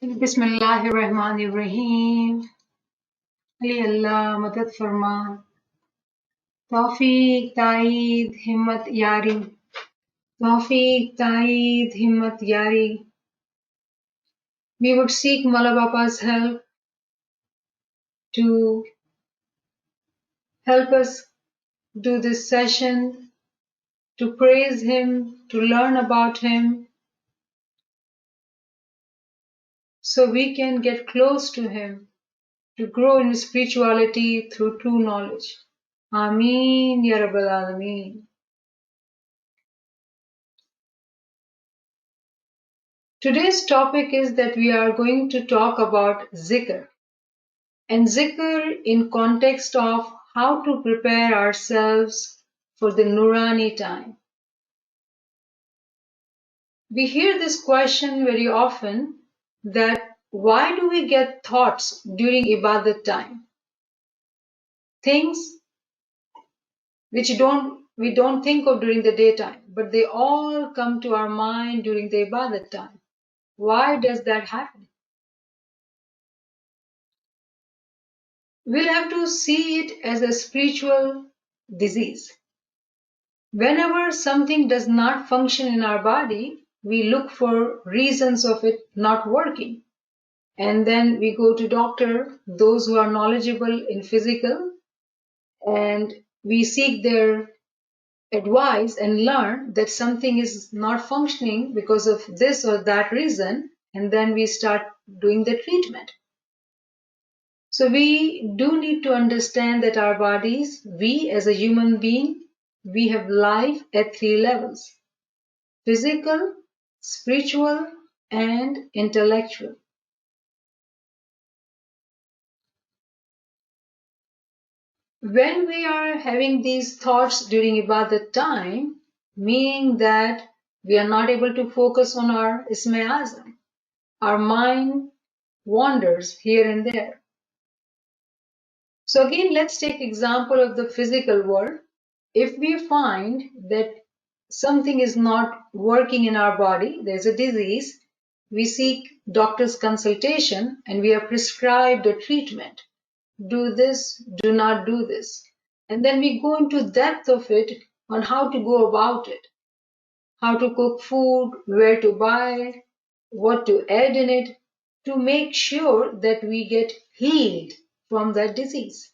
बिस्मिल्लाहिर्रहमानिर्रहीम। अली अल्लाह मदद फरमा। तौफीक ताईद हिम्मत यारी। तौफीक ताईद हिम्मत यारी. We would seek Mala Bapa's help to help us do this session, to praise him, to learn about him, so we can get close to him, to grow in spirituality through true knowledge. Ameen Ya Rabbal Alameen. Today's topic is that we are going to talk about Zikr, and Zikr in context of how to prepare ourselves for the Nurani time. We hear this question very often, that why do we get thoughts during Ibadat time? Things which we don't think of during the daytime, but they all come to our mind during the Ibadat time. Why does that happen? We'll have to see it as a spiritual disease. Whenever something does not function in our body, we look for reasons of it not working. And then we go to doctor, those who are knowledgeable in physical, and we seek their advice and learn that something is not functioning because of this or that reason, and then we start doing the treatment. So we do need to understand that our bodies, we as a human being, we have life at 3 levels: physical, spiritual, and intellectual. When we are having these thoughts during Ibadat time, meaning that we are not able to focus on our Isme Azam, our mind wanders here and there. So again, let's take example of the physical world. If we find that something is not working in our body, there's a disease, we seek doctor's consultation and we are prescribed a treatment. Do this, do not do this. And then we go into depth of it on how to go about it, how to cook food, where to buy, what to add in it, to make sure that we get healed from that disease.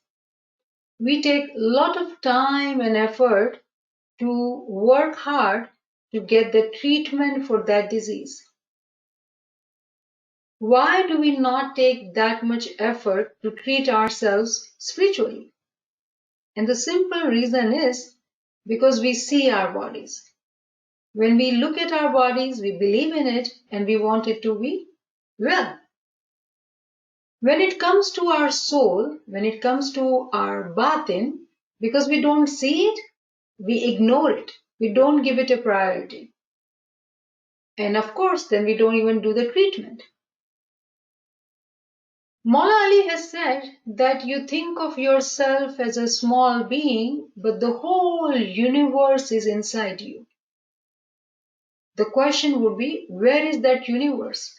We take a lot of time and effort to work hard to get the treatment for that disease. Why do we not take that much effort to treat ourselves spiritually? And the simple reason is because we see our bodies. When we look at our bodies, we believe in it and we want it to be well. When it comes to our soul, when it comes to our batin, because we don't see it, we ignore it. We don't give it a priority. And of course, then we don't even do the treatment. Maula Ali has said that you think of yourself as a small being, but the whole universe is inside you. The question would be, where is that universe?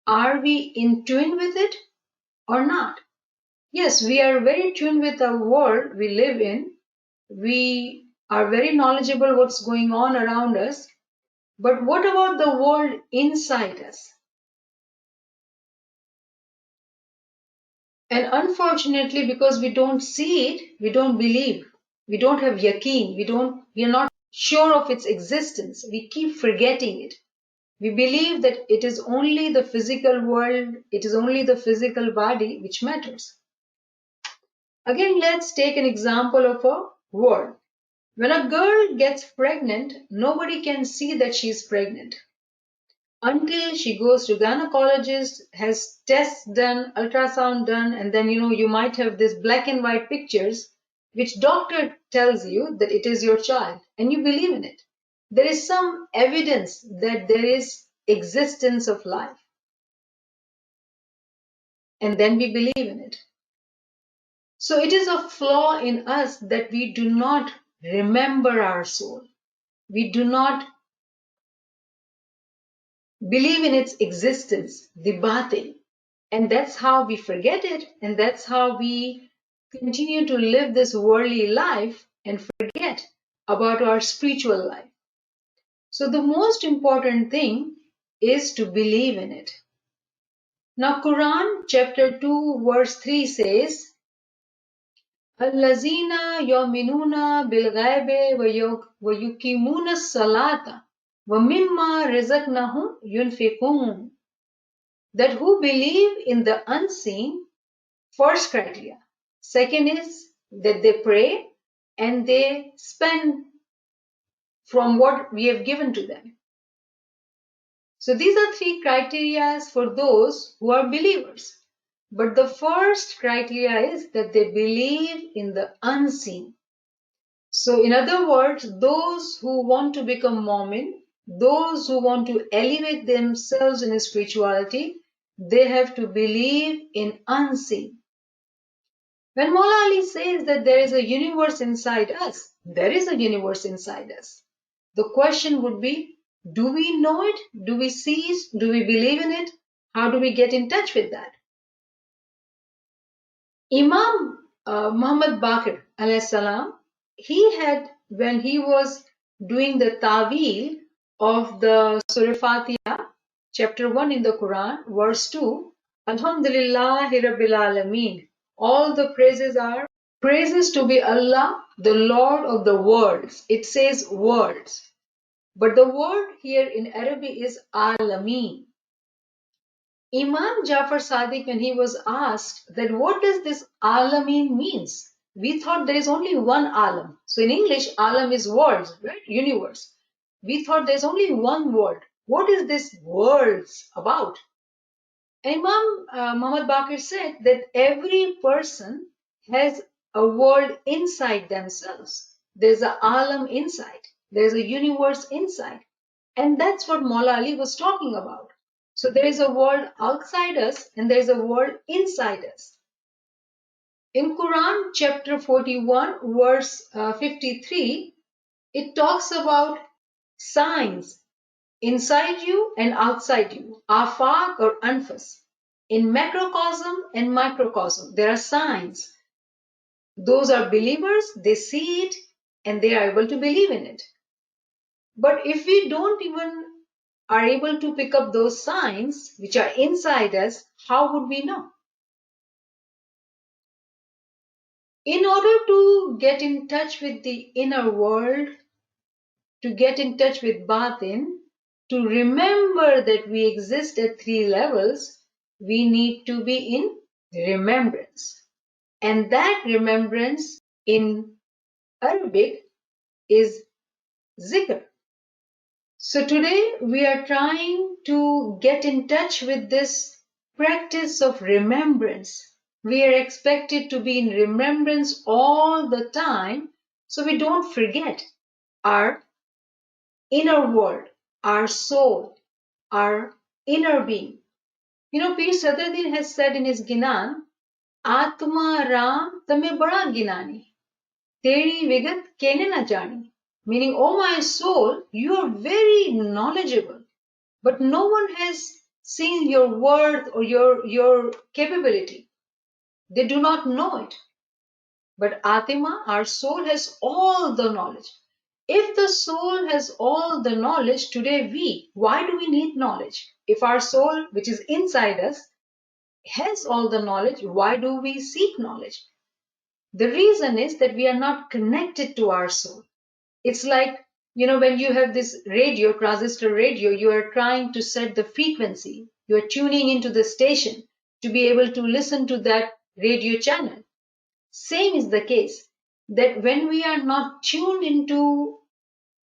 Are we in tune with it or not? Yes, we are very tuned with the world we live in. We are very knowledgeable what's going on around us. But what about the world inside us? And unfortunately, because we don't see it, we don't believe. We don't have yaqeen. We are not sure of its existence. We keep forgetting it. We believe that it is only the physical world, it is only the physical body which matters. Again, let's take an example of a word. When a girl gets pregnant, nobody can see that she is pregnant until she goes to gynecologist, has tests done, ultrasound done, and then you might have this black and white pictures which doctor tells you that it is your child and you believe in it. There is some evidence that there is existence of life, and then we believe in it. So it is a flaw in us that we do not remember our soul. We do not believe in its existence, the batin. And that's how we forget it, and that's how we continue to live this worldly life and forget about our spiritual life. So the most important thing is to believe in it. Now Quran chapter 2 verse 3 says, Allazina yu'minuna bil ghaibi wa yuqimuna as-salata wa mimma razaqnahum yunfiqun. That who believe in the unseen, first criteria. Second is that they pray and they spend from what we have given to them. So these are three criteria for those who are believers. But the first criteria is that they believe in the unseen. So in other words, those who want to become Mormon, those who want to elevate themselves in spirituality, they have to believe in unseen. When Maula Ali says that there is a universe inside us, there is a universe inside us. The question would be, do we know it? Do we see it? Do we believe in it? How do we get in touch with that? Imam Muhammad Baqir alayhi salam, he had, when he was doing the Tawil of the Surah Fatiha, chapter 1 in the Quran, verse 2, Alhamdulillahi Rabbil Alameen. All the praises to be Allah, the Lord of the worlds. It says worlds. But the word here in Arabic is Alameen. Imam Jafar Sadiq, when he was asked that what does this Alameen means? We thought there is only one Alam. So in English, Alam is worlds, right? Universe. We thought there's only one word. What is this worlds about? Imam Muhammad Baqir said that every person has a world inside themselves. There's a alam inside. There's a universe inside. And that's what Maula Ali was talking about. So there is a world outside us and there's a world inside us. In Quran chapter 41 verse 53, it talks about signs inside you and outside you, afaq or anfas. In macrocosm and microcosm, there are signs. Those are believers, they see it and they are able to believe in it. But if we don't even are able to pick up those signs which are inside us, how would we know? In order to get in touch with the inner world, to get in touch with Batin, to remember that we exist at three levels, we need to be in remembrance. And that remembrance in Arabic is Zikr. So today we are trying to get in touch with this practice of remembrance. We are expected to be in remembrance all the time so we don't forget our inner world, our soul, our inner being. You know, Pir Sadruddin has said in his Ginan, Atma Ram tame bada ginani, teri vigat kene na jani. Meaning, oh my soul, you are very knowledgeable, but no one has seen your worth or your capability. They do not know it. But Atma, our soul, has all the knowledge. If the soul has all the knowledge, today why do we need knowledge? If our soul, which is inside us, has all the knowledge, why do we seek knowledge? The reason is that we are not connected to our soul. It's like, you know, when you have this radio, transistor radio, you are trying to set the frequency. You are tuning into the station to be able to listen to that radio channel. Same is the case, that when we are not tuned into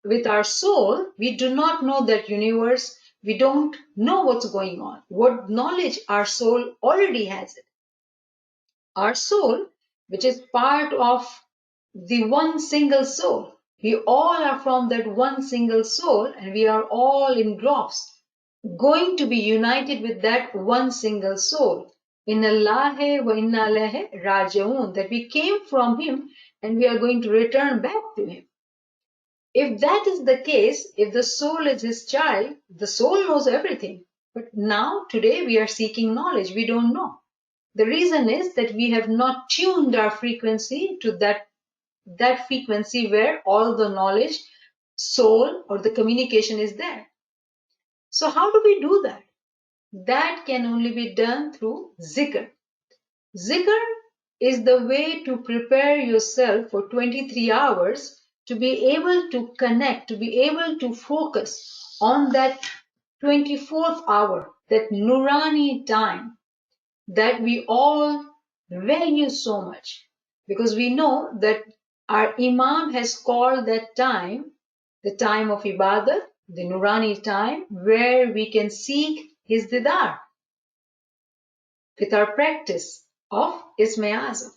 with our soul, we do not know that universe. We don't know what's going on. What knowledge our soul already has it. Our soul, which is part of the one single soul. We all are from that one single soul and we are all in drops going to be united with that one single soul. Inna Allahi wa inna ilayhi raji'un, that we came from him and we are going to return back to him. If that is the case, if the soul is his child, the soul knows everything. But now, today, we are seeking knowledge. We don't know. The reason is that we have not tuned our frequency to that frequency where all the knowledge, soul, or the communication is there. So how do we do that? That can only be done through Zikr. Zikr is the way to prepare yourself for 23 hours to be able to connect, to be able to focus on that 24th hour, that Nurani time that we all value so much. Because we know that our Imam has called that time the time of Ibadah, the Nurani time, where we can seek his Didar with our practice of Isme Azam.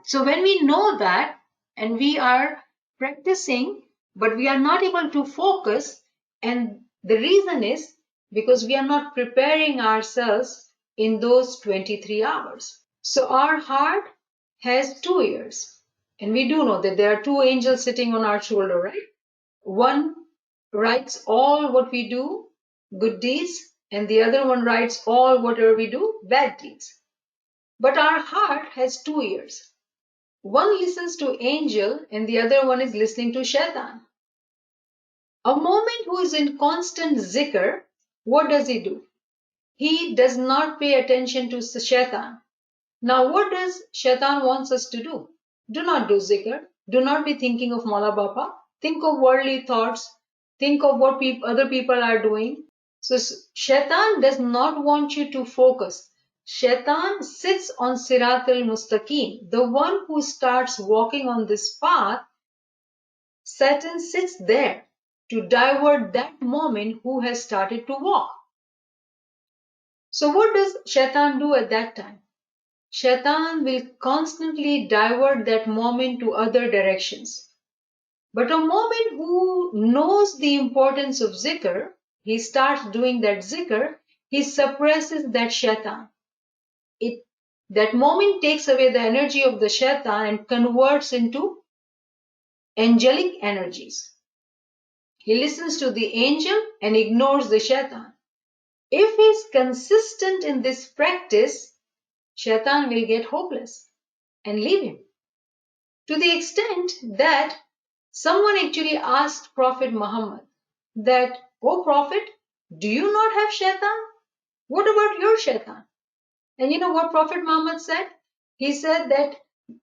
So when we know that and we are practicing, but we are not able to focus, and the reason is because we are not preparing ourselves in those 23 hours. So our heart has 2 ears, and we do know that there are 2 angels sitting on our shoulder, right? One writes all what we do, good deeds, and the other one writes all whatever we do, bad deeds. But our heart has 2 ears. One listens to angel and the other one is listening to shaitan. A moment who is in constant zikr, what does he do? He does not pay attention to shaitan. Now what does shaitan wants us to do? Do not do zikr. Do not be thinking of Mala Bapa. Think of worldly thoughts. Think of what other people are doing. So shaitan does not want you to focus. Shaitan sits on Sirat al-Mustaqim. The one who starts walking on this path, Satan sits there to divert that moment who has started to walk. So what does shaitan do at that time? Shaitan will constantly divert that moment to other directions. But a moment who knows the importance of zikr, he starts doing that zikr, he suppresses that shaitan. That moment takes away the energy of the shaitan and converts into angelic energies. He listens to the angel and ignores the shaitan. If he is consistent in this practice, shaitan will get hopeless and leave him. To the extent that someone actually asked Prophet Muhammad that, "Oh Prophet, do you not have shaitan? What about your shaitan?" And you know what Prophet Muhammad said? He said that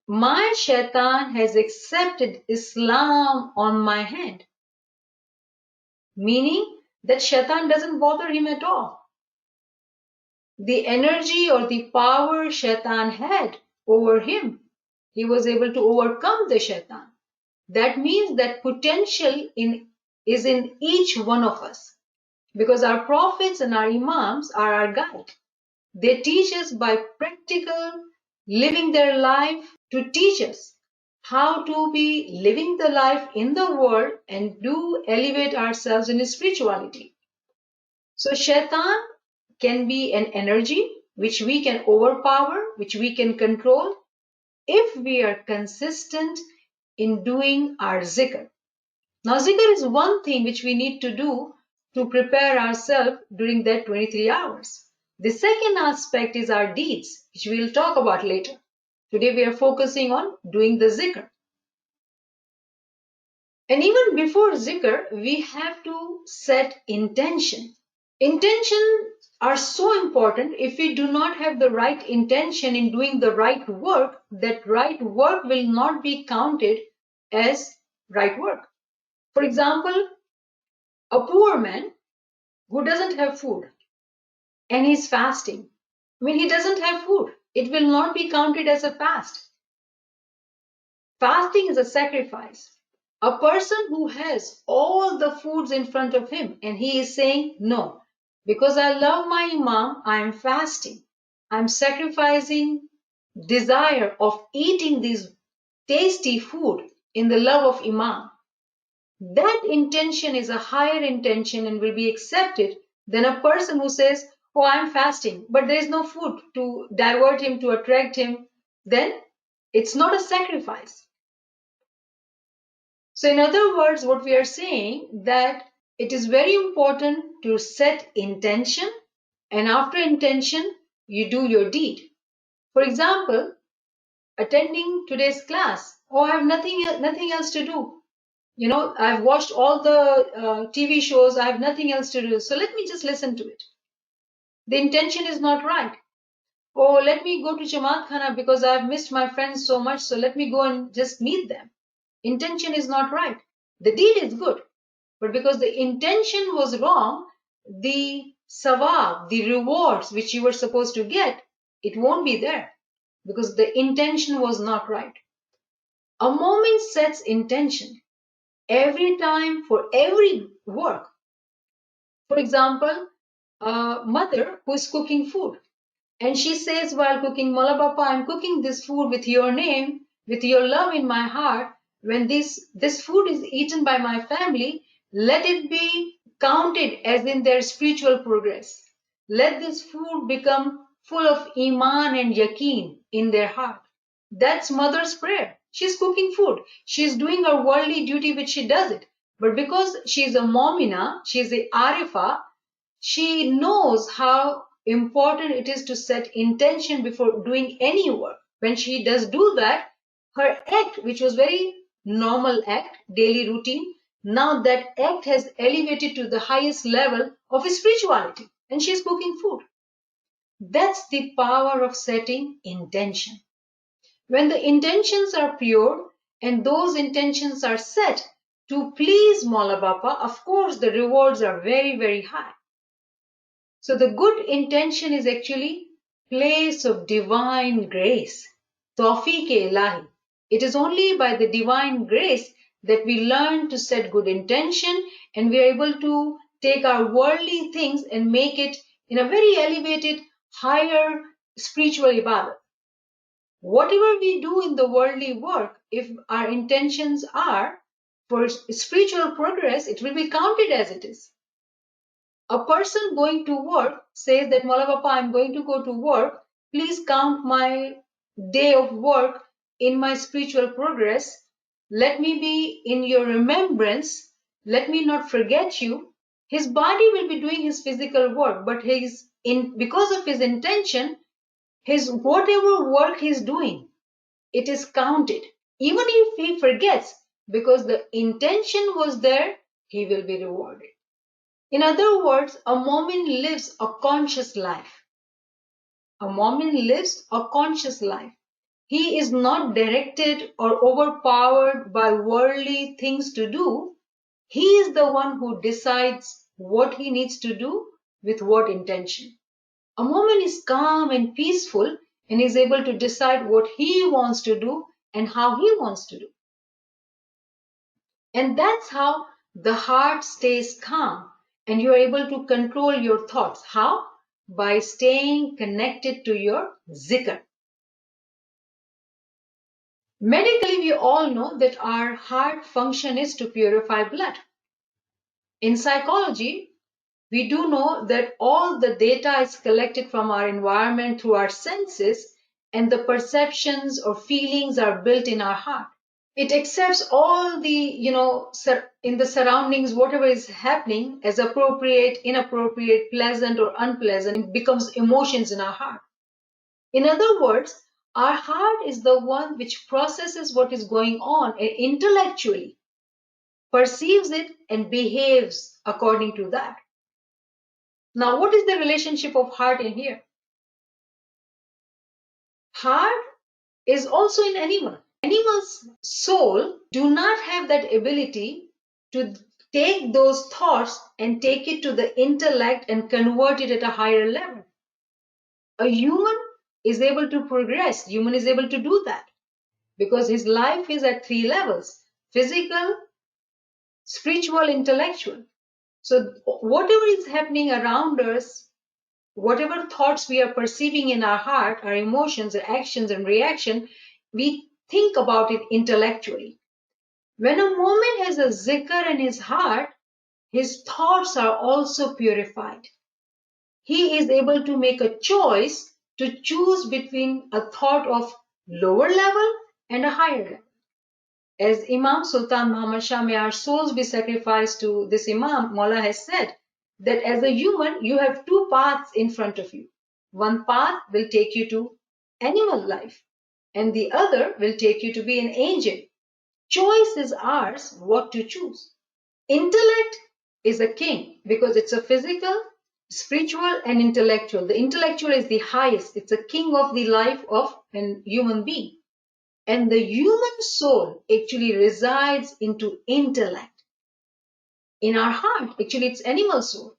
my shaitan has accepted Islam on my hand. Meaning that shaitan doesn't bother him at all. The energy or the power shaitan had over him, he was able to overcome the shaitan. That means that potential is in each one of us. Because our prophets and our imams are our guide. They teach us by practical living their life to teach us how to be living the life in the world and do elevate ourselves in spirituality. So shaitan can be an energy which we can overpower, which we can control if we are consistent in doing our zikr. Now zikr is one thing which we need to do to prepare ourselves during that 23 hours. The second aspect is our deeds, which we will talk about later. Today we are focusing on doing the zikr. And even before zikr, we have to set intention. Intentions are so important. If we do not have the right intention in doing the right work, that right work will not be counted as right work. For example, a poor man who doesn't have food and he's fasting. He doesn't have food. It will not be counted as a fast. Fasting is a sacrifice. A person who has all the foods in front of him and he is saying, "No, because I love my Imam, I am fasting. I'm sacrificing desire of eating this tasty food in the love of Imam." That intention is a higher intention and will be accepted than a person who says, "Oh, I'm fasting, but there is no food to divert him, to attract him." Then it's not a sacrifice. So in other words, what we are saying that it is very important to set intention, and after intention, you do your deed. For example, attending today's class. Oh, I have nothing else to do. I've watched all the TV shows. I have nothing else to do. So let me just listen to it. The intention is not right. Oh, let me go to Jamaat Khana because I've missed my friends so much. So let me go and just meet them. Intention is not right. The deed is good. But because the intention was wrong, the sawab, the rewards which you were supposed to get, it won't be there because the intention was not right. A moment sets intention every time for every work. For example, a mother who is cooking food and she says while cooking, Mola Bapa, I'm cooking this food with your name, with your love in my heart. When this food is eaten by my family, let it be counted as in their spiritual progress. Let this food become full of iman and yaqeen in their heart. That's mother's prayer. She's cooking food. She's doing her worldly duty, which she does it. But because she's a momina, she's a arifa, she knows how important it is to set intention before doing any work. When she does do that, her act, which was very normal act, daily routine, now that act has elevated to the highest level of spirituality, and she's cooking food. That's the power of setting intention. When the intentions are pure and those intentions are set to please Mola Bapa, of course the rewards are very, very high. So the good intention is actually place of divine grace, tawfiq-e-ilahi. It is only by the divine grace that we learn to set good intention and we are able to take our worldly things and make it in a very elevated, higher spiritual ibadah. Whatever we do in the worldly work, if our intentions are for spiritual progress, it will be counted as it is. A person going to work says that, Mola Bapa, I'm going to go to work. Please count my day of work in my spiritual progress. Let me be in your remembrance. Let me not forget you. His body will be doing his physical work, but because of his intention, his whatever work he's doing, it is counted. Even if he forgets, because the intention was there, he will be rewarded. In other words, a mu'min lives a conscious life. A mu'min lives a conscious life. He is not directed or overpowered by worldly things to do. He is the one who decides what he needs to do with what intention. A mu'min is calm and peaceful and is able to decide what he wants to do and how he wants to do. And that's how the heart stays calm and you are able to control your thoughts. How? By staying connected to your zikr. Medically, we all know that our heart function is to purify blood. In psychology, we do know that all the data is collected from our environment through our senses and the perceptions or feelings are built in our heart. It accepts all the, in the surroundings, whatever is happening as appropriate, inappropriate, pleasant or unpleasant, it becomes emotions in our heart. In other words, our heart is the one which processes what is going on and intellectually perceives it and behaves according to that. Now, what is the relationship of heart in here? Heart is also in animal. Animal's soul do not have that ability to take those thoughts and take it to the intellect and convert it at a higher level. A human is able to progress. Human is able to do that because his life is at 3 levels: physical, spiritual, intellectual. So whatever is happening around us, whatever thoughts we are perceiving in our heart, our emotions, our actions and reaction, we think about it intellectually. When a mu'min has a zikr in his heart, his thoughts are also purified. He is able to make a choice to choose between a thought of lower level and a higher level. As Imam Sultan Muhammad Shah, may our souls be sacrificed to this Imam, Maula has said that as a human, you have two paths in front of you. One path will take you to animal life, and the other will take you to be an angel. Choice is ours what to choose. Intellect is a king because it's a physical, spiritual, and intellectual. The intellectual is the highest. It's a king of the life of a human being. And the human soul actually resides into intellect. In our heart, actually it's animal soul.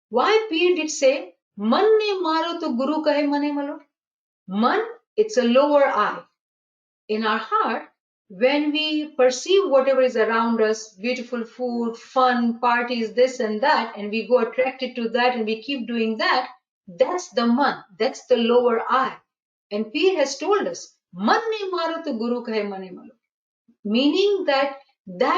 Why Peer did say, Man ne maro to guru kahe mane malo? Man, it's a lower I. In our heart, when we perceive whatever is around us, beautiful food, fun, parties, this and that, and we go attracted to that and we keep doing that, that's the man, that's the lower I. And Peer has told us, Man ne maro to guru kahe mane malo. Meaning that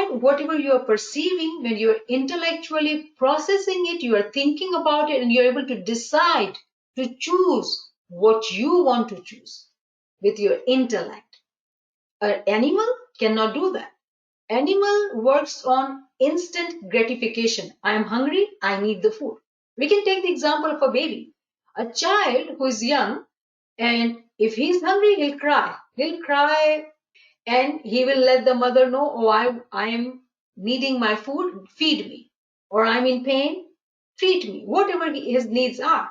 whatever you are perceiving, when you are intellectually processing it, you are thinking about it, and you're able to decide to choose what you want to choose with your intellect. An animal cannot do that. Animal works on instant gratification. I am hungry, I need the food. We can take the example of a baby. A child who is young, and if he's hungry, he'll cry. He'll cry and he will let the mother know, oh, I am needing my food, feed me. Or I'm in pain, treat me. Whatever his needs are.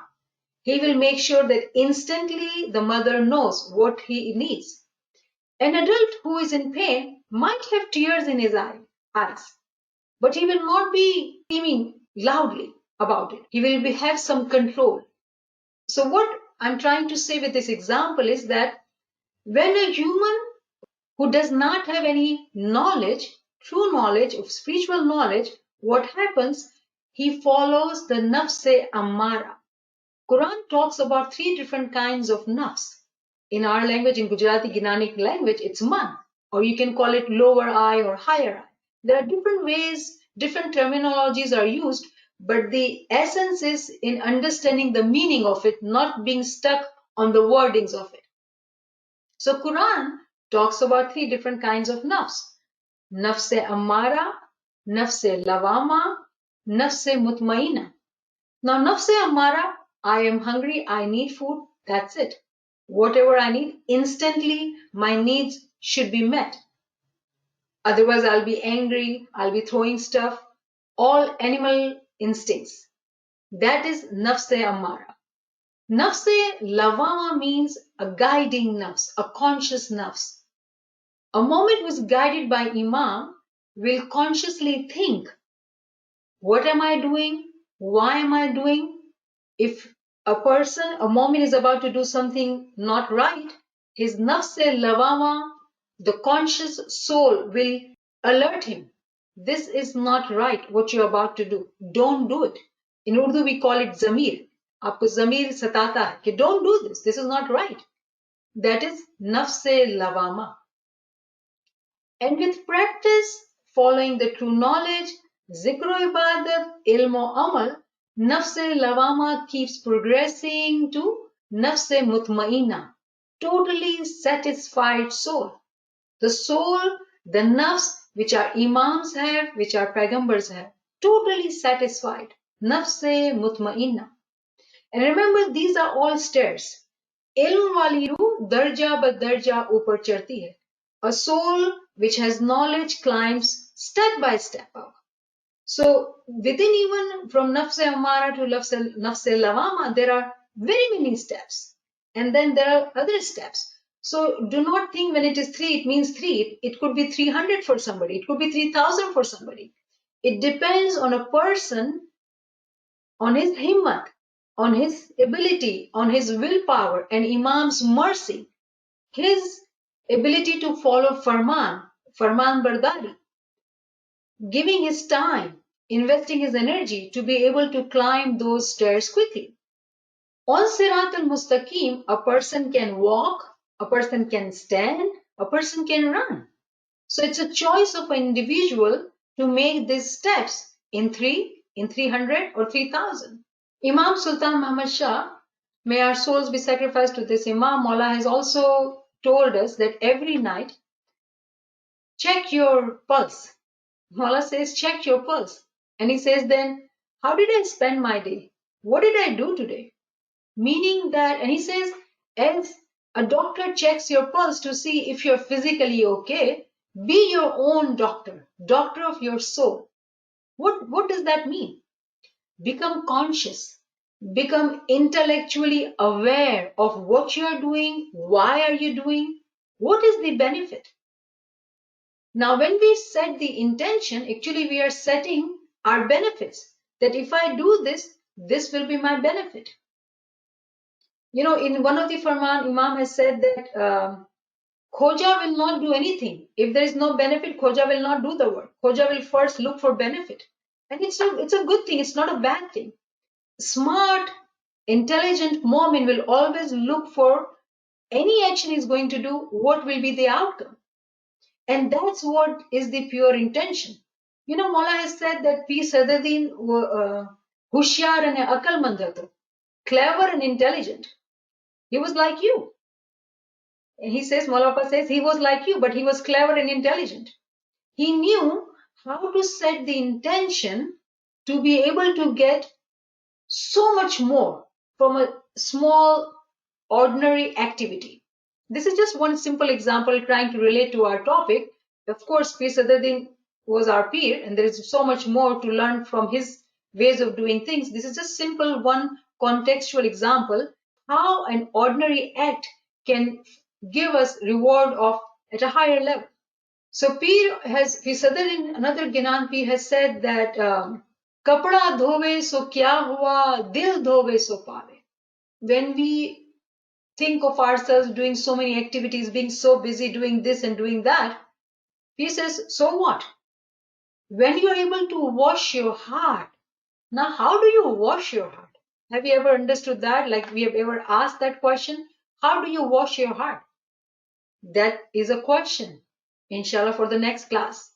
He will make sure that instantly the mother knows what he needs. An adult who is in pain might have tears in his eyes, but he will not be screaming loudly about it. He will have some control. So what I'm trying to say with this example is that when a human who does not have any knowledge, true knowledge of spiritual knowledge, what happens? He follows the nafs-e ammara. Quran talks about three different kinds of nafs. In our language, in Gujarati Gnanic language, it's man, or you can call it lower I or higher I. There are different ways, different terminologies are used, but the essence is in understanding the meaning of it, not being stuck on the wordings of it. So Quran talks about three different kinds of nafs. Nafs-e ammara, nafs-e lawama, nafs-e mutmaina. Now nafs-e ammara, I am hungry, I need food, that's it. Whatever I need, instantly my needs should be met. Otherwise I'll be angry, I'll be throwing stuff, all animal instincts. That is nafs-e ammara. Nafs-e lawama means a guiding nafs, a conscious nafs. A moment who is guided by Imam will consciously think, what am I doing? Why am I doing? If a moment is about to do something not right, his nafs-e-lawama, the conscious soul, will alert him. This is not right, what you're about to do. Don't do it. In Urdu, we call it zamir. Aapko zamir satata hai ki don't do this. This is not right. That is nafs-e-lawama. And with practice, following the true knowledge, Zikr ibadat, ilm amal, nafs-e lawama keeps progressing to nafs-e mutmaina, totally satisfied soul. The soul, the nafs, which our imams have, which our paigambars have, totally satisfied, nafs-e mutmaina. And remember, these are all stairs. Ilm wali ruh darja ba darja upar chढ़ती hai. A soul which has knowledge climbs step by step up. So within even from nafs-e ammara to nafs-e lawama, there are very many steps. And then there are other steps. So do not think when it is 3, it means 3. It could be 300 for somebody. It could be 3,000 for somebody. It depends on a person, on his himmat, on his ability, on his willpower, and Imam's mercy, his ability to follow farman bardari, giving his time, investing his energy to be able to climb those stairs quickly. On Sirat al-Mustaqim, a person can walk, a person can stand, a person can run. So it's a choice of an individual to make these steps in 3, in 300 or 3,000. Imam Sultan Muhammad Shah, may our souls be sacrificed to this Imam, Maula has also told us that every night check your pulse. Mala says, check your pulse. And he says, then, how did I spend my day? What did I do today? Meaning that, and he says, as a doctor checks your pulse to see if you're physically okay, be your own doctor, doctor of your soul. What does that mean? Become conscious, become intellectually aware of what you're doing, why are you doing, what is the benefit. Now, when we set the intention, actually we are setting our benefits, that if I do this, this will be my benefit. You know, in one of the Farman, Imam has said that Khoja will not do anything. If there is no benefit, Khoja will not do the work. Khoja will first look for benefit. And it's a good thing, it's not a bad thing. Smart, intelligent Momin will always look for any action he's going to do, what will be the outcome. And that's what is the pure intention. You know, Mola has said that P. Sadruddin Hushyar and Akal Mandhato, clever and intelligent. He was like you. And he says, Mola says, he was like you, but he was clever and intelligent. He knew how to set the intention to be able to get so much more from a small, ordinary activity. This is just one simple example trying to relate to our topic. Of course, P. Sadruddin was our peer, and there is so much more to learn from his ways of doing things. This is just simple one contextual example how an ordinary act can give us reward of at a higher level. So P. Sadruddin, another Gyanan P. has said that kapda dhove so kya hua, dil dhove so paave. When we think of ourselves doing so many activities, being so busy doing this and doing that, he says, so what? When you're able to wash your heart, now how do you wash your heart? Have you ever understood that? Like we have ever asked that question? How do you wash your heart? That is a question, inshallah, for the next class.